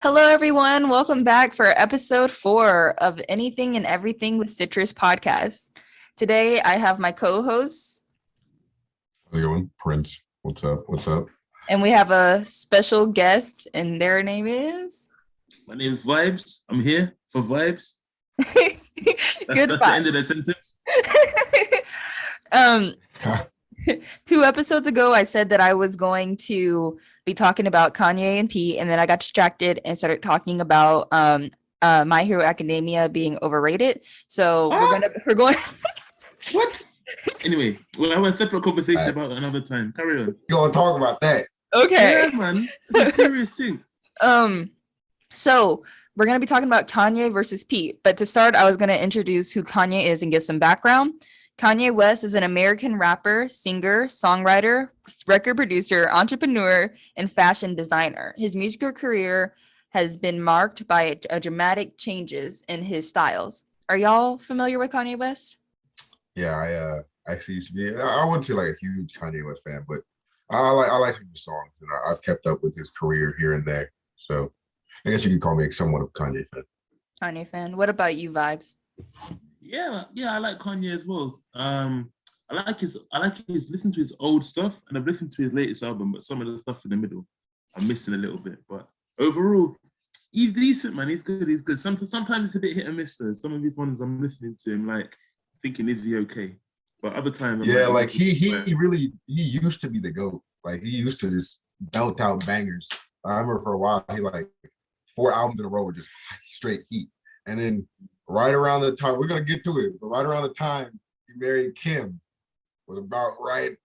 Hello, everyone. Welcome back for episode 4 of Anything and Everything with Citrus podcast. Today, I have my co-hosts, How you doing, Prince? What's up? What's up? and we have a special guest, and their name is. My name is Vibes. I'm here for vibes. Good That's the end of the sentence. um, 2 episodes ago, I said that I was going to be talking about Kanye and Pete, and then I got distracted and started talking about My Hero Academia being overrated. So we're going. What? Anyway, we'll have a separate conversation about it another time. Carry on. You gonna talk about that? Okay. Yeah, man. It's a serious thing. So we're going to be talking about Kanye versus Pete. But to start, I was going to introduce who Kanye is and give some background. Kanye West is an American rapper, singer, songwriter, record producer, entrepreneur, and fashion designer. His musical career has been marked by dramatic changes in his styles. Are y'all familiar with Kanye West? Yeah, I actually used to be. I wouldn't say like a huge Kanye West fan, but I like his songs, and I've kept up with his career here and there. So I guess you could call me somewhat of a Kanye fan. Kanye fan. What about you, Vibes? Yeah, I like Kanye as well. I like his listen to his old stuff, and I've listened to his latest album, but some of the stuff in the middle I'm missing a little bit. But overall, he's decent, man. He's good. Sometimes it's a bit hit and miss though. Some of these ones I'm listening to him like thinking, is he okay? But other times, he used to be the GOAT. Like he used to just belt out bangers. I remember for a while he like 4 albums in a row were just straight heat, and then right around the time we're gonna get to it, but right around the time he married Kim was about the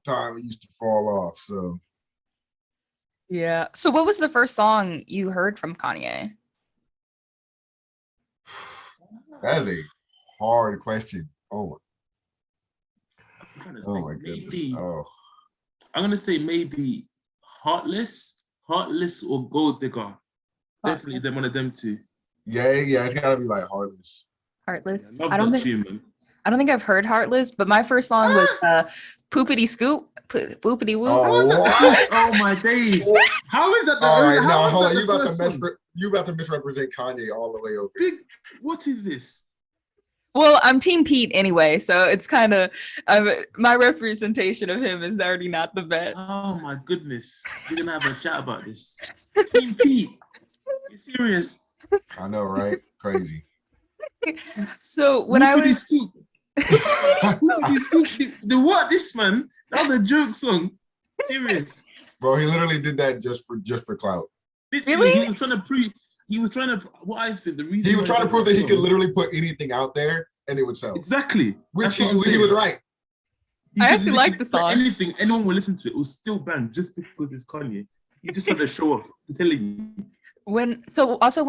time it used to fall off. So Yeah. So what was the first song you heard from Kanye? that is a hard question. I'm trying to Oh think. my goodness. Maybe, Oh. I'm gonna say maybe Heartless or Gold Digger. Definitely one of them two. Yeah, it's gotta be like Heartless. Heartless. Yeah, I love that tune, man. I don't think I've heard Heartless, but my first song was Poopity Scoop, Poopity Woo. Oh my days! How is that? All right, now hold on. You about to misrepresent Kanye all the way over. What is this? Well, I'm Team Pete anyway, so it's kind of my representation of him is already not the best. Oh my goodness, we're gonna have a chat about this. Team Pete, you serious? I know, right? Crazy. So when I was Scoop. The what? This man? That was a joke song. Serious, bro. He literally did that just for clout. Literally, he was trying to prove. He was trying to. What I think the reason he was trying to prove that he could literally put anything out there and it would sell. Exactly. Which he was right. I actually like the song. Anything, anyone will listen to it. It will still bang just because it's Kanye. He just tried to show off. I'm telling you. When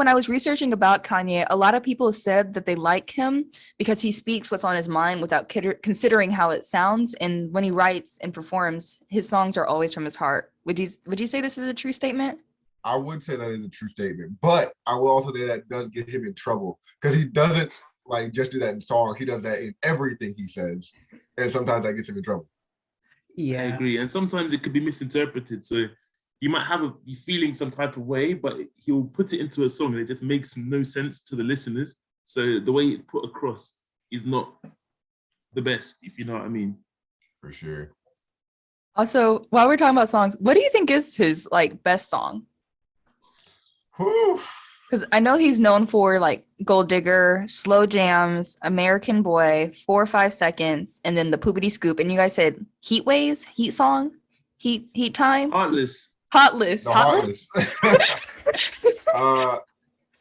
I was researching about Kanye, a lot of people said that they like him because he speaks what's on his mind without considering how it sounds. And when he writes and performs, his songs are always from his heart. Would you say this is a true statement? I would say that is a true statement, but I will also say that does get him in trouble because he doesn't like just do that in songs. He does that in everything he says, and sometimes that gets him in trouble. Yeah, I agree. And sometimes it could be misinterpreted. So you might have be feeling some type of way, but he'll put it into a song and it just makes no sense to the listeners. So the way it's put across is not the best, if you know what I mean. For sure. Also, while we're talking about songs, what do you think is his like best song? Because I know he's known for like Gold Digger, Slow Jams, American Boy, 4 or 5 Seconds, and then the Poopity Scoop. And you guys said Heat Waves, Heat Song, Heat Time, Heartless. Heartless.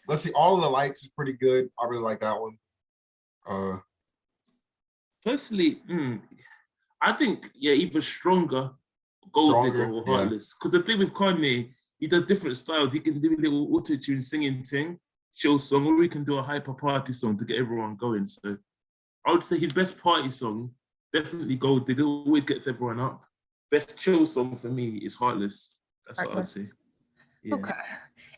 Let's see. All of the Lights is pretty good. I really like that one. Personally, I think either Stronger, Gold Digger, or Heartless. Because the thing with Kanye, he does different styles. He can do a little auto-tune singing thing, chill song, or he can do a hyper party song to get everyone going. So I would say his best party song, definitely Gold Digger, always gets everyone up. Best chill song for me is Heartless. That's what I'd say. Yeah. Okay.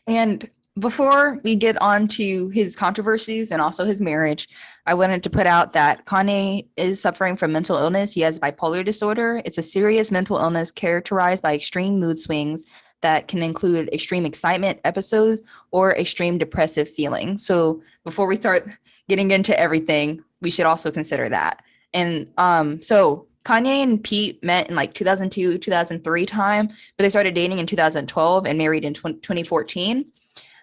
And before we get on to his controversies and also his marriage, I wanted to put out that Kanye is suffering from mental illness. He has bipolar disorder. It's a serious mental illness characterized by extreme mood swings that can include extreme excitement episodes or extreme depressive feeling. So before we start getting into everything, we should also consider that. And so Kanye and Pete met in like 2002, 2003 time, but they started dating in 2012 and married in 2014.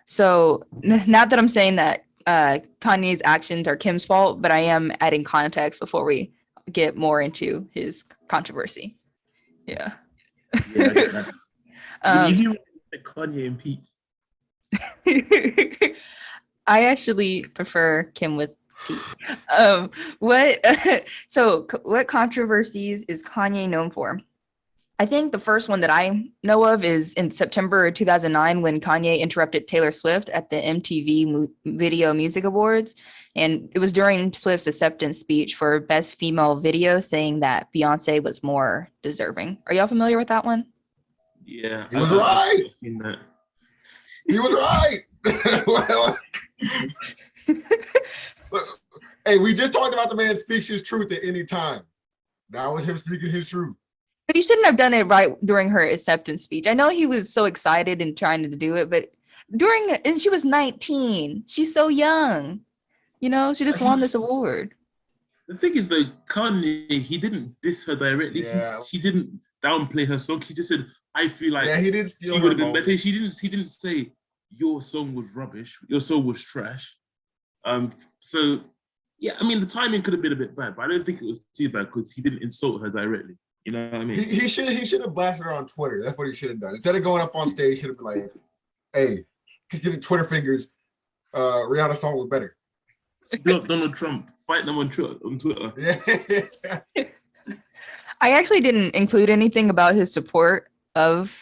So not that I'm saying that Kanye's actions are Kim's fault, but I am adding context before we get more into his controversy. Yeah. Yeah, I get that. You do like Kanye and Pete. I actually prefer Kim with Pete. What controversies is Kanye known for? I think the first one that I know of is in September 2009 when Kanye interrupted Taylor Swift at the MTV Video Music Awards. And it was during Swift's acceptance speech for Best Female Video, saying that Beyonce was more deserving. Are y'all familiar with that one? Yeah. He was right. I've seen that. He was right. Hey, we just talked about the man speaks his truth at any time. That was him speaking his truth. But he shouldn't have done it right during her acceptance speech. I know he was so excited and trying to do it, but and she was 19. She's so young. You know, she just won this award. The thing is, though, Kanye, he didn't diss her directly. Yeah. He didn't downplay her song. He just said, "I feel like he did steal she her would have been moment. better." He didn't say your song was rubbish. Your song was trash. So yeah, I mean, the timing could have been a bit bad, but I don't think it was too bad because he didn't insult her directly. You know what I mean? He should have blasted her on Twitter. That's what he should have done. Instead of going up on stage, he should have been like, "Hey, getting Twitter fingers. Rihanna's song was better." Donald Trump, fight them on Twitter. Yeah. I actually didn't include anything about his support of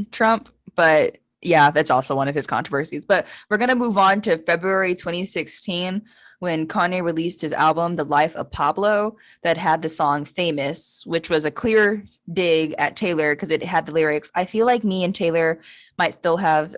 Trump, but yeah, that's also one of his controversies. But we're going to move on to February 2016 when Kanye released his album, The Life of Pablo, that had the song Famous, which was a clear dig at Taylor because it had the lyrics, "I feel like me and Taylor might still have,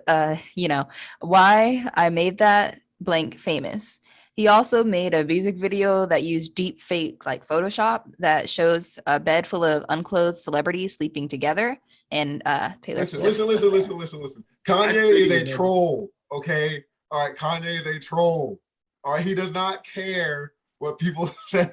why I made that blank famous." He also made a music video that used deep fake like Photoshop that shows a bed full of unclothed celebrities sleeping together. And Taylor Swift. Listen. Kanye is a troll, okay? All right, Kanye is a troll. All right, he does not care what people say.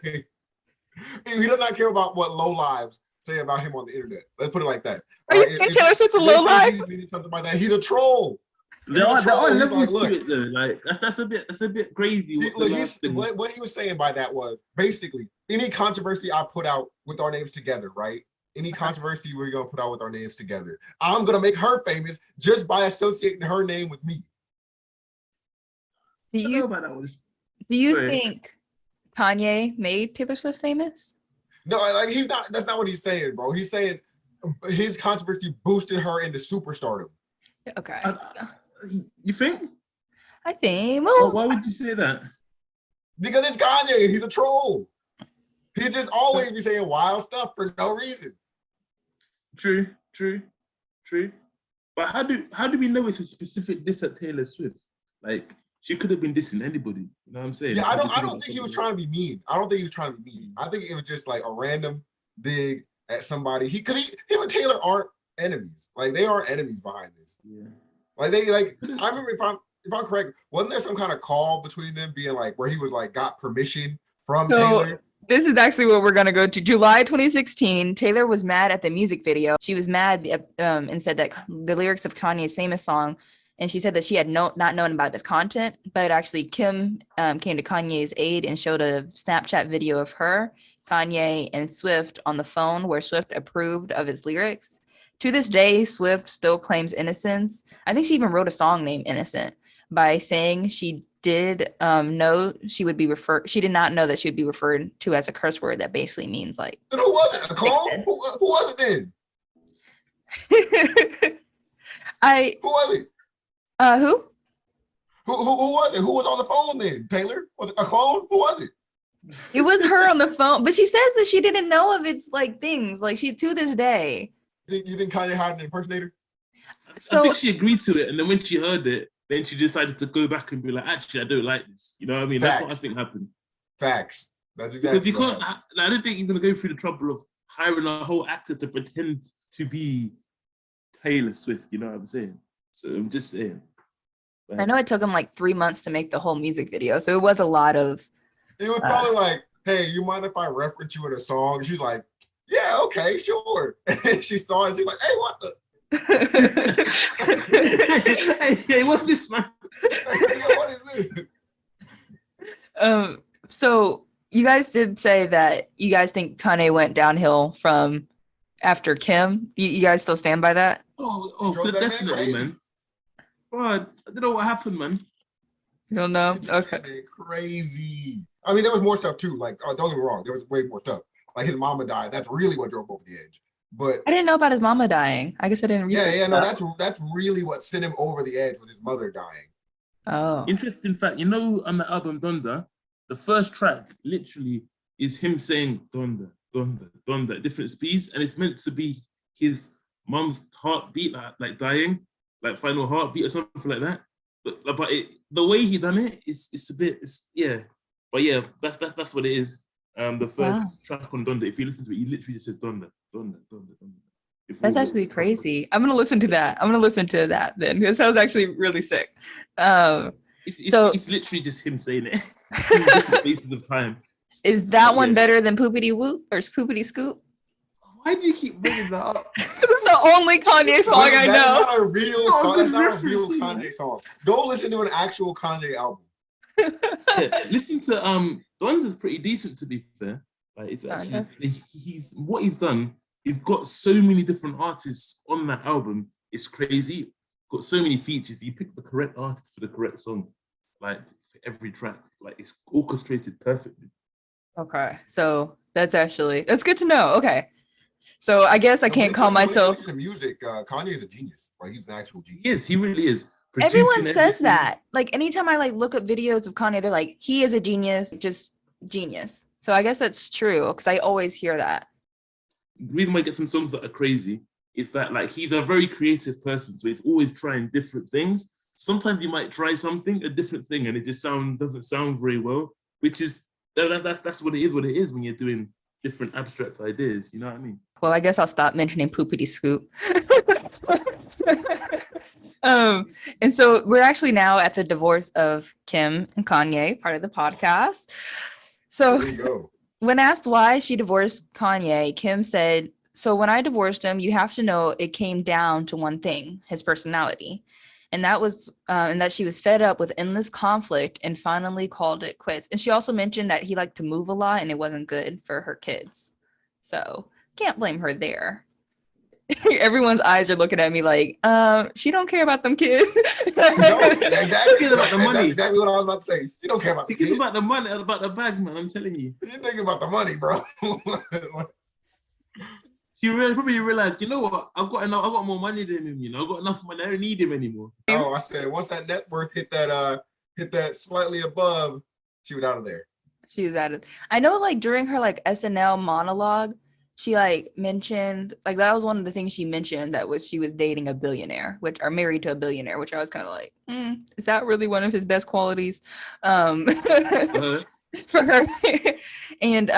He does not care about what low lives say about him on the internet. Let's put it like that. Are you saying Taylor Swift's a low life? Something like that. He's a troll. There are levels to it though. Like that's a bit crazy. What he was saying by that was basically any controversy I put out with our names together, right? Any controversy we're gonna put out with our names together, I'm gonna make her famous just by associating her name with me. Do you think Kanye made Taylor Swift famous? No, like he's not. That's not what he's saying, bro. He's saying his controversy boosted her into superstardom. Okay. You think? I think. Well, why would you say that? Because it's Kanye. He's a troll. He just always be saying wild stuff for no reason. True. But how do we know it's a specific diss at Taylor Swift? Like she could have been dissing anybody. You know what I'm saying? Yeah, I don't think he was trying to be mean. I think it was just like a random dig at somebody. Him and Taylor aren't enemies. Like they aren't enemies behind this. Yeah. I remember if I'm correct, wasn't there some kind of call between them being like where he was like got permission from Taylor? This is actually what we're gonna go to. July 2016, Taylor was mad at the music video. She was mad and said that the lyrics of Kanye's famous song, and she said that she had not known about this content, but actually Kim came to Kanye's aid and showed a Snapchat video of her, Kanye, and Swift on the phone where Swift approved of his lyrics. To this day, Swift still claims innocence. I think she even wrote a song named Innocent by saying she did know she would be referred. She did not know that she would be referred to as a curse word that basically means like. Who was it? A clone? Who was it then? Who was it? Who? Who was it? Who was on the phone then? Taylor? Was it a clone? Who was it? It was her on the phone, but she says that she didn't know of its like things. Like she to this day. You think Kanye had an impersonator? I think she agreed to it, and then when she heard it, then she decided to go back and be like, actually, I don't like this. You know what I mean? Facts. That's what I think happened. Facts. That's exactly. Because you can't. I don't think you're gonna go through the trouble of hiring a whole actor to pretend to be Taylor Swift. You know what I'm saying? So I'm just saying. I know it took him like 3 months to make the whole music video, so it was a lot of. It was probably like, "Hey, you mind if I reference you in a song?" She's like, "Yeah, okay, sure." And she saw it. She's like, "Hey, what the? hey, what's this, man? What is it?" So you guys did say that you guys think Kanye went downhill from after Kim. You guys still stand by that? Oh, definitely, man. Bro, I don't know what happened, man. You don't know? Okay. Crazy. I mean, there was more stuff too. Like, don't get me wrong, there was way more stuff. Like his mama died. That's really what drove him over the edge. But I didn't know about his mama dying. I guess I didn't research. Yeah, no, that's really what sent him over the edge with his mother dying. Oh. Interesting fact, you know, on the album Donda, the first track literally is him saying Donda, Donda, Donda at different speeds, and it's meant to be his mom's heartbeat, like dying, like final heartbeat or something like that. But the way he done it, it's a bit, yeah. But yeah, that's what it is. The first track on Donda, if you listen to it, he literally just says Donda, Donda, Donda, Donda. That's actually crazy. I'm gonna listen to that. Then. This sounds actually really sick. It's literally just him saying it in different places of time. Is that one better than Poopity Whoop or Poopity Scoop? Why do you keep bringing that up? It's the only Kanye song I know. That's not a real song. That's not a real Kanye song. Go listen to an actual Kanye album. Yeah, listen to Donda's pretty decent, to be fair. Like, it's actually what he's done. He's got so many different artists on that album. It's crazy. Got so many features. You pick the correct artist for the correct song, like for every track. Like it's orchestrated perfectly. Okay, so that's good to know. Okay, so I guess I can't call myself. Music. Kanye is a genius. Like he's an actual genius. He really is. Everyone says that. Like anytime I look up videos of Kanye, they're like, he is a genius, just genius. So I guess that's true because I always hear that. The reason why I get some songs that are crazy is that like he's a very creative person, so he's always trying different things. Sometimes you might try a different thing, and it just doesn't sound very well. Which is that's what it is. What it is when you're doing different abstract ideas. You know what I mean? Well, I guess I'll stop mentioning Poopity Scoop. And so we're actually now at the divorce of Kim and Kanye, part of the podcast. So there you go. When asked why she divorced Kanye, Kim said, "So when I divorced him, you have to know it came down to one thing, his personality. And that was, and that she was fed up with endless conflict and finally called it quits." And she also mentioned that he liked to move a lot and it wasn't good for her kids. So can't blame her there. Everyone's eyes are looking at me like, she don't care about them kids. Exactly about the money. That's exactly what I was about to say. You don't care about the kids. About the money, about the bag, man. I'm telling you. You're thinking about the money, bro. You probably realized, you know what? I got more money than him. You know, I got enough money. I don't need him anymore. Oh, I said once that net worth hit that slightly above, she was out of there. She was out of. I know, like during her SNL monologue, she mentioned that was one of the things she mentioned, that was she was dating a billionaire, or married to a billionaire, which I was kind of like, is that really one of his best qualities? For her. And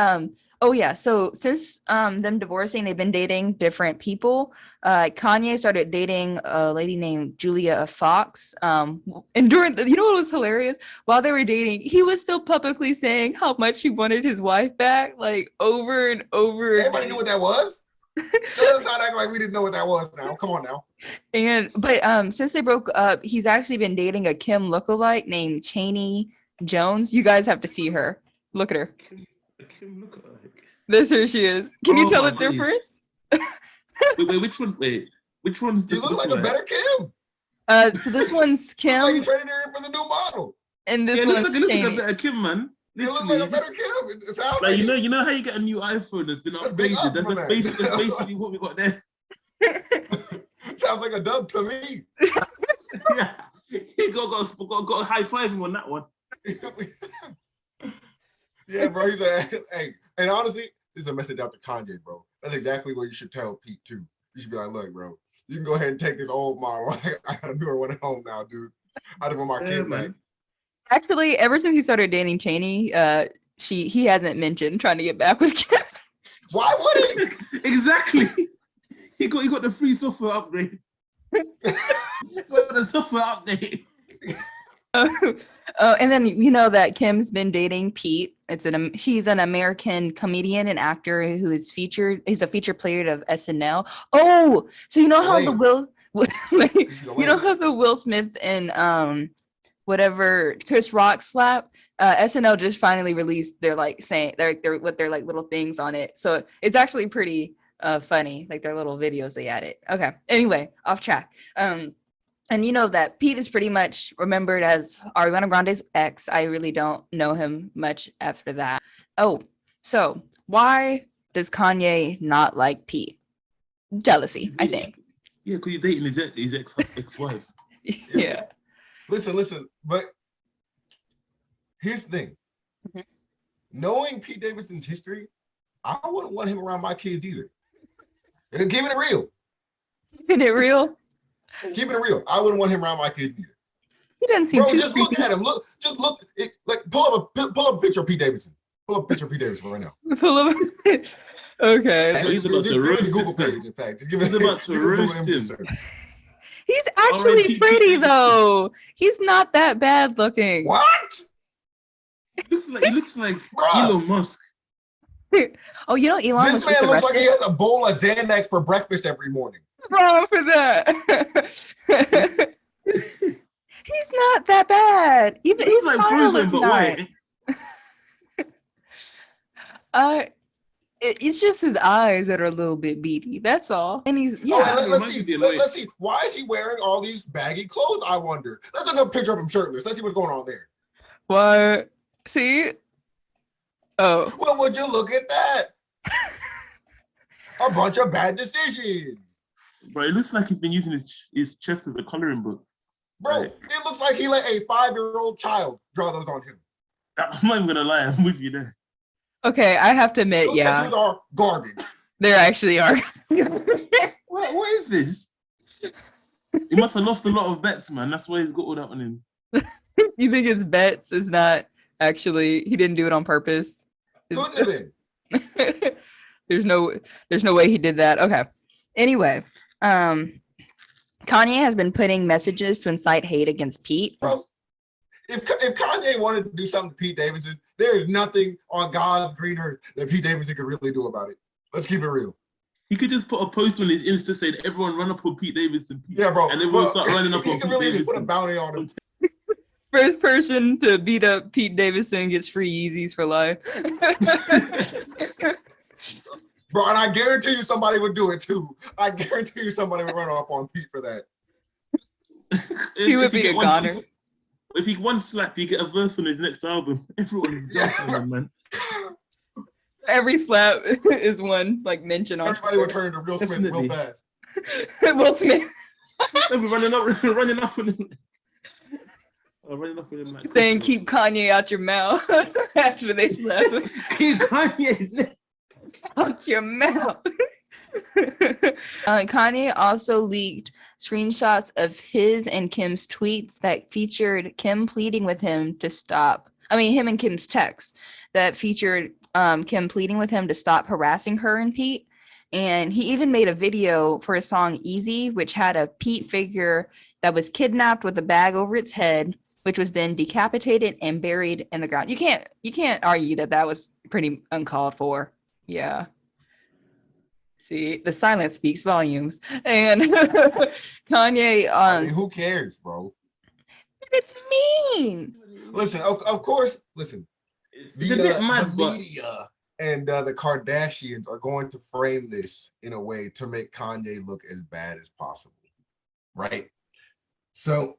oh yeah, so since them divorcing, they've been dating different people. Kanye started dating a lady named Julia Fox. And during you know what was hilarious? While they were dating, he was still publicly saying how much he wanted his wife back, over and over. Everybody knew what that was. Let's not act like we didn't know what that was now. Come on now. But since they broke up, he's actually been dating a Kim lookalike named Kayne Jones. You guys have to see her. Look at her. Kim lookalike. This who she is. Can you tell the difference? Wait, which one? Which one? You look like a better Kim. So this one's Kim. Like you traded her in for the new model. And this one's looks like a better Kim, man. You look like a better Kim. It sounds like you know how you get a new iPhone that's been upgraded. That's basically what we got there. Sounds like a dub to me. Yeah, he got a high five him on that one. Yeah, bro. He said, "Hey," and honestly, this is a message out to Kanye, bro. That's exactly what you should tell Pete too. You should be like, "Look, bro, you can go ahead and take this old model. I got a newer one at home now, dude. I just want my kid back." Actually, ever since he started dating Cheney, he hasn't mentioned trying to get back with Kim. Why would he? Exactly. He got the free software upgrade. Got the software update. And then you know that Kim's been dating Pete. She's an American comedian and actor who is featured. He's a featured player of SNL. Oh, so you know how the Will Smith and whatever Chris Rock slap. SNL just finally released their saying their with their little things on it. So it's actually pretty funny, like their little videos they added. Okay. Anyway, off track. And you know that Pete is pretty much remembered as Ariana Grande's ex. I really don't know him much after that. Oh, so why does Kanye not like Pete? Jealousy, I think. Yeah, because he's dating his ex-wife. Yeah. Listen, but here's the thing. Mm-hmm. Knowing Pete Davidson's history, I wouldn't want him around my kids either. Keeping it real. Keeping it real? Keeping it real. I wouldn't want him around my kids either. He doesn't seem too just creepy. Look at him. Pull up a picture of Pete Davidson. Pull up a picture of Pete Davidson right now. Okay. He's about to roast the Google page, in fact. He's about to roast him. He's actually pretty though. He's not that bad looking. What? He looks like Elon Musk. Oh, you know Elon This man looks like he has a bowl of Xanax for breakfast every morning. What's wrong for that? He's not that bad. Even his like smile Frozen, looks nice. It's just his eyes that are a little bit beady. That's all. And he's let's see. Why is he wearing all these baggy clothes? I wonder. Let's look at a picture of him shirtless. Let's see what's going on there. What? See? Oh. Well, would you look at that? A bunch of bad decisions. Bro, it looks like he's been using his chest as a coloring book. Bro, It looks like he let a 5-year-old child draw those on him. I'm not even gonna lie, I'm with you there. Okay, I have to admit, those tattoos are garbage. They actually are. What is this? He must have lost a lot of bets, man. That's why he's got all that on him. You think his bets is not actually, he didn't do it on purpose? Couldn't have been. There's no way he did that. Okay. Anyway, Kanye has been putting messages to incite hate against Pete. Bro, if Kanye wanted to do something to Pete Davidson, there is nothing on God's green earth that Pete Davidson could really do about it. Let's keep it real. He could just put a post on his Insta saying, everyone run up on Pete Davidson. Yeah, bro. And everyone start running up on Pete really Davidson. Put a bounty on him. First person to beat up Pete Davidson gets free Yeezys for life. Bro, and I guarantee you somebody would do it too. I guarantee you somebody would run up on Pete for that. He would be a goner. If he one slap, you get a verse on his next album. Everyone dancing on him, man. Every slap is one mention on. Everybody would turn to Will Smith real fast. Will Smith. They'll be running up with him. Running up with him saying, "Keep Kanye out your mouth." After they slap him. Keep Kanye out your mouth. Kanye also leaked screenshots of his and Kim's tweets that featured Kim pleading with him to stop. Him and Kim's texts that featured Kim pleading with him to stop harassing her and Pete. And he even made a video for his song Easy, which had a Pete figure that was kidnapped with a bag over its head, which was then decapitated and buried in the ground. You can't argue that was pretty uncalled for. Yeah. See, the silence speaks volumes. And Kanye, who cares, bro? It's mean. Listen, of course, listen. It's a bit mad, the media and the Kardashians are going to frame this in a way to make Kanye look as bad as possible, right? So,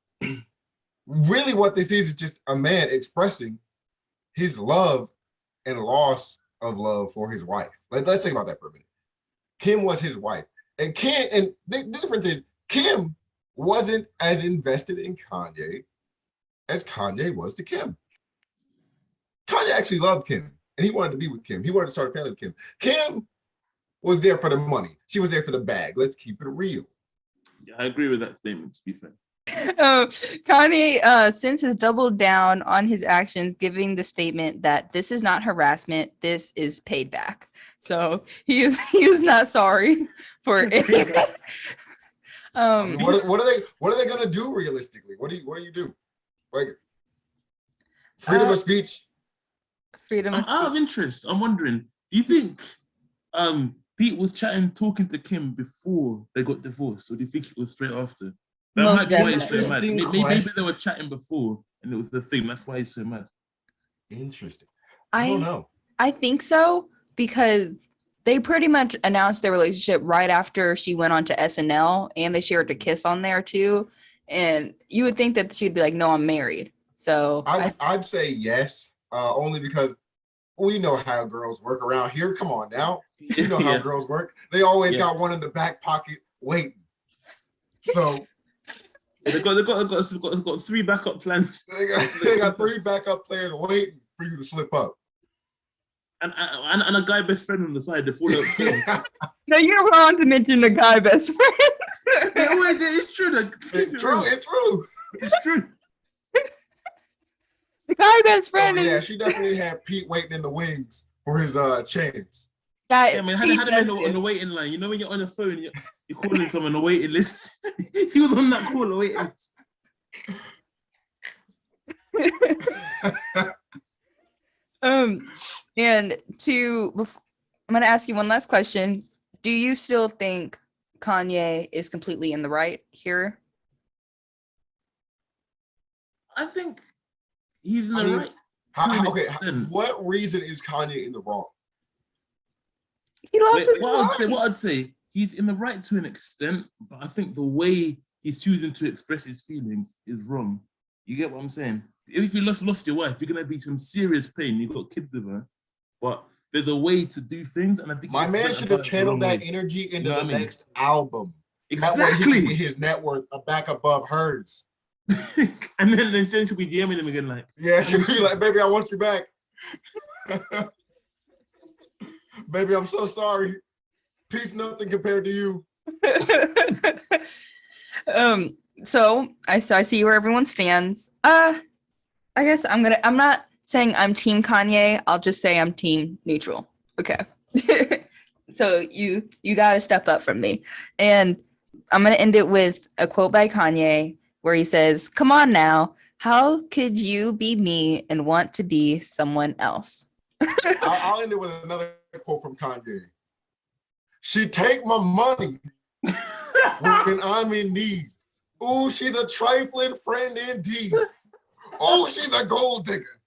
really, what this is just a man expressing his love and loss of love for his wife. Let's think about that for a minute. Kim was his wife, and the difference is Kim wasn't as invested in Kanye as Kanye was to Kim. Kanye actually loved Kim, and he wanted to be with Kim. He wanted to start a family with Kim. Kim was there for the money. She was there for the bag. Let's keep it real. Yeah, I agree with that statement, to be fair. Kanye since has doubled down on his actions, giving the statement that this is not harassment, this is paid back. So he is not sorry for I mean, what are they gonna do realistically? What do you do? Like freedom of speech. freedom of Out of speech. interest, I'm wondering, do you think Pete was talking to Kim before they got divorced, or do you think it was straight after? That Most might be why he's so mad. Interesting Maybe question. they were chatting before, and it was the thing. That's why he's so mad. Interesting. I don't know. I think so because they pretty much announced their relationship right after she went on to SNL, and they shared a kiss on there too. And you would think that she'd be like, "No, I'm married." So I'd say yes, only because we know how girls work around here. Come on now, you know how girls work. They always got one in the back pocket waiting. So they got 3 backup plans. They got 3 backup plans waiting for you to slip up. And a guy best friend on the side to follow up. no, you're wrong to mention the guy best friend. It's true. It's true. It's true. The guy best friend. Yeah, she definitely had Pete waiting in the wings for his chance. Yeah, I mean, had him on the waiting line. You know when you're on the phone, you're calling someone on the waiting list. He was on that call, the waiting list. And I'm gonna ask you one last question. Do you still think Kanye is completely in the right here? I think he's in the right. What reason is Kanye in the wrong? He lost his mind. What I'd say, he's in the right to an extent, but I think the way he's choosing to express his feelings is wrong. You get what I'm saying? If you lost your wife, you're gonna be some serious pain. You got kids with her, but there's a way to do things, and I think my man should have channeled that energy into the next album. Exactly. That way he can get his net worth back above hers. And then she'll be DMing him again, like, yeah, she'll be like, "Baby, I want you back." Baby, I'm so sorry. Pete's nothing compared to you. So I see where everyone stands. I guess I'm not saying I'm team Kanye. I'll just say I'm team neutral. Okay. So you gotta step up from me. And I'm gonna end it with a quote by Kanye where he says, "Come on now, how could you be me and want to be someone else?" I'll end it with another quote from Kanye. She take my money when I'm in need. Ooh, she's a trifling friend indeed. Oh, she's a gold digger.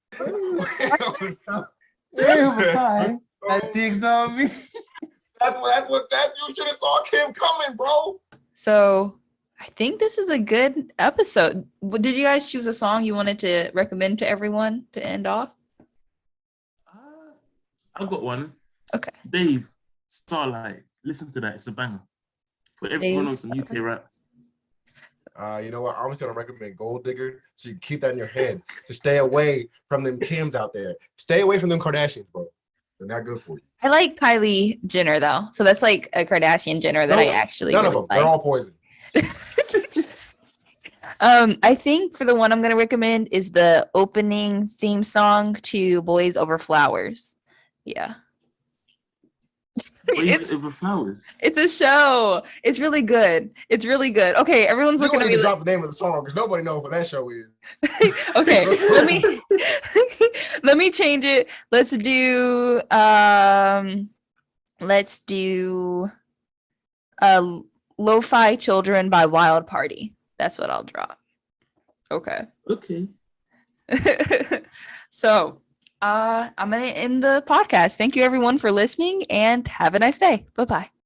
Every time that digs on me. That you should have saw Kim coming, bro. So I think this is a good episode. Did you guys choose a song you wanted to recommend to everyone to end off? I've got one. Okay. Dave, Starlight. Listen to that. It's a banger. Put everyone on some UK rap. You know what? I'm just gonna recommend Gold Digger, so you can keep that in your head to stay away from them Kims out there. Stay away from them Kardashians, bro. They're not good for you. I like Kylie Jenner though, so that's like a Kardashian Jenner that I actually none really of them. like. They're all poison. I think for the one I'm gonna recommend is the opening theme song to Boys Over Flowers. Yeah. Over Flowers. It's a show. It's really good. Okay, everyone's looking at me. Drop the name of the song because nobody knows what that show is. Okay, let me change it. Let's do Lo-Fi Children by Wild Party. That's what I'll drop. Okay. So I'm gonna end the podcast. Thank you everyone for listening and have a nice day. Bye-bye.